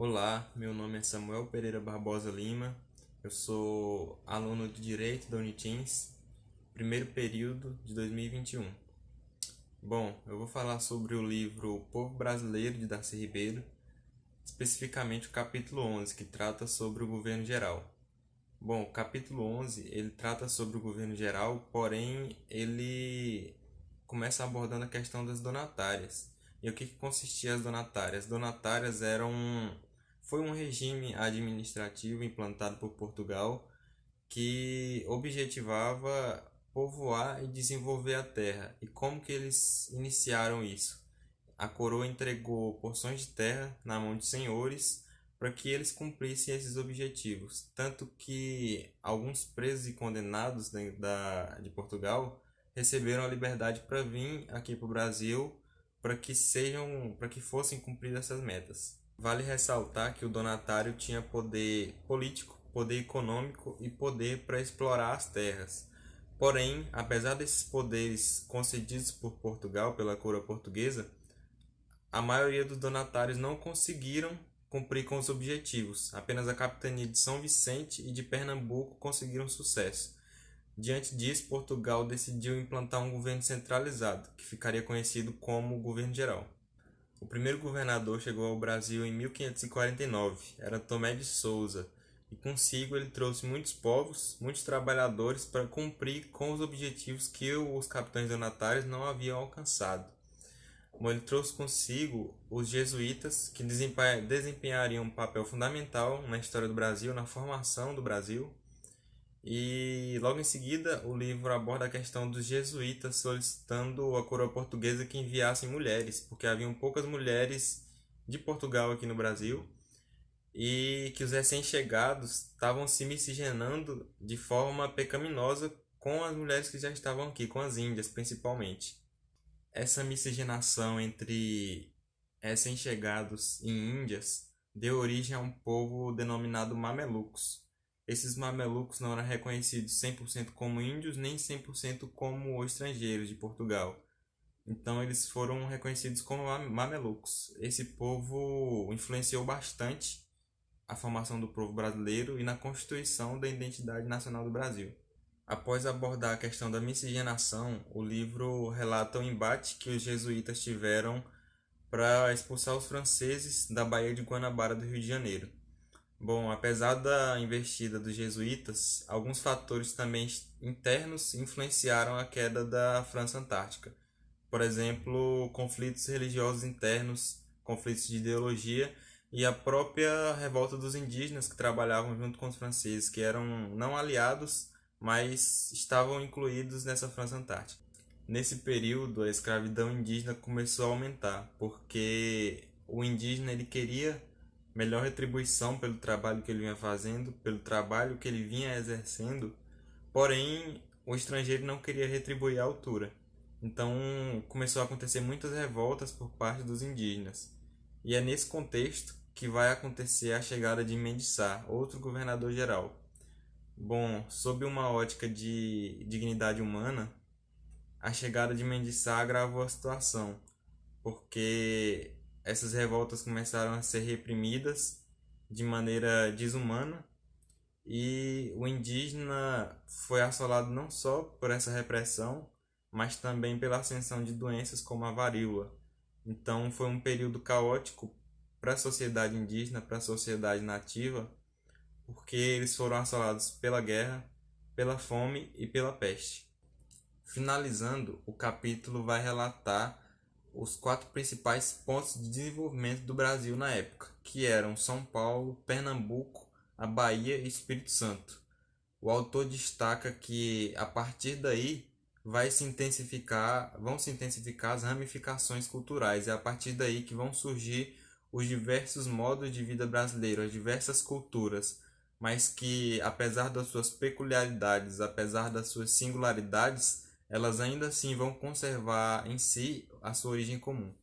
Olá, meu nome é Samuel Pereira Barbosa Lima, eu sou aluno de Direito da Unitins, primeiro período de 2021. Bom, eu vou falar sobre o livro O Povo Brasileiro de Darcy Ribeiro, especificamente o capítulo 11, que trata sobre o governo geral. Bom, o capítulo 11, ele trata sobre o governo geral, porém ele começa abordando a questão das donatárias. E o que consistia as donatárias? Donatárias foi um regime administrativo implantado por Portugal que objetivava povoar e desenvolver a terra. E como que eles iniciaram isso? A coroa entregou porções de terra na mão de senhores para que eles cumprissem esses objetivos. Tanto que alguns presos e condenados de Portugal receberam a liberdade para vir aqui para o Brasil para que fossem cumpridas essas metas. Vale ressaltar que o donatário tinha poder político, poder econômico e poder para explorar as terras. Porém, apesar desses poderes concedidos por Portugal, pela coroa portuguesa, a maioria dos donatários não conseguiram cumprir com os objetivos. Apenas a capitania de São Vicente e de Pernambuco conseguiram sucesso. Diante disso, Portugal decidiu implantar um governo centralizado, que ficaria conhecido como governo geral. O primeiro governador chegou ao Brasil em 1549, era Tomé de Souza, e consigo ele trouxe muitos povos, muitos trabalhadores para cumprir com os objetivos que os capitães donatários não haviam alcançado. Bom, ele trouxe consigo os jesuítas, que desempenhariam um papel fundamental na história do Brasil, na formação do Brasil. E logo em seguida, o livro aborda a questão dos jesuítas solicitando à coroa portuguesa que enviassem mulheres, porque haviam poucas mulheres de Portugal aqui no Brasil e que os recém-chegados estavam se miscigenando de forma pecaminosa com as mulheres que já estavam aqui, com as índias principalmente. Essa miscigenação entre recém-chegados e índias deu origem a um povo denominado mamelucos. Esses mamelucos não eram reconhecidos 100% como índios, nem 100% como estrangeiros de Portugal. Então eles foram reconhecidos como mamelucos. Esse povo influenciou bastante a formação do povo brasileiro e na constituição da identidade nacional do Brasil. Após abordar a questão da miscigenação, o livro relata o embate que os jesuítas tiveram para expulsar os franceses da Baía de Guanabara do Rio de Janeiro. Bom, apesar da investida dos jesuítas, alguns fatores também internos influenciaram a queda da França Antártica. Por exemplo, conflitos religiosos internos, conflitos de ideologia e a própria revolta dos indígenas que trabalhavam junto com os franceses, que eram não aliados, mas estavam incluídos nessa França Antártica. Nesse período, a escravidão indígena começou a aumentar, porque o indígena ele queria melhor retribuição pelo trabalho que ele vinha fazendo, pelo trabalho que ele vinha exercendo, porém o estrangeiro não queria retribuir à altura. Então começou a acontecer muitas revoltas por parte dos indígenas. E é nesse contexto que vai acontecer a chegada de Mendes Sá, outro governador geral. Bom, sob uma ótica de dignidade humana, a chegada de Mendes Sá agravou a situação, porque essas revoltas começaram a ser reprimidas de maneira desumana e o indígena foi assolado não só por essa repressão, mas também pela ascensão de doenças como a varíola. Então foi um período caótico para a sociedade indígena, para a sociedade nativa, porque eles foram assolados pela guerra, pela fome e pela peste. Finalizando, o capítulo vai relatar os 4 principais pontos de desenvolvimento do Brasil na época, que eram São Paulo, Pernambuco, a Bahia e Espírito Santo. O autor destaca que a partir daí vão se intensificar as ramificações culturais, e é a partir daí que vão surgir os diversos modos de vida brasileiros, as diversas culturas, mas que apesar das suas peculiaridades, apesar das suas singularidades, elas ainda assim vão conservar em si a sua origem comum.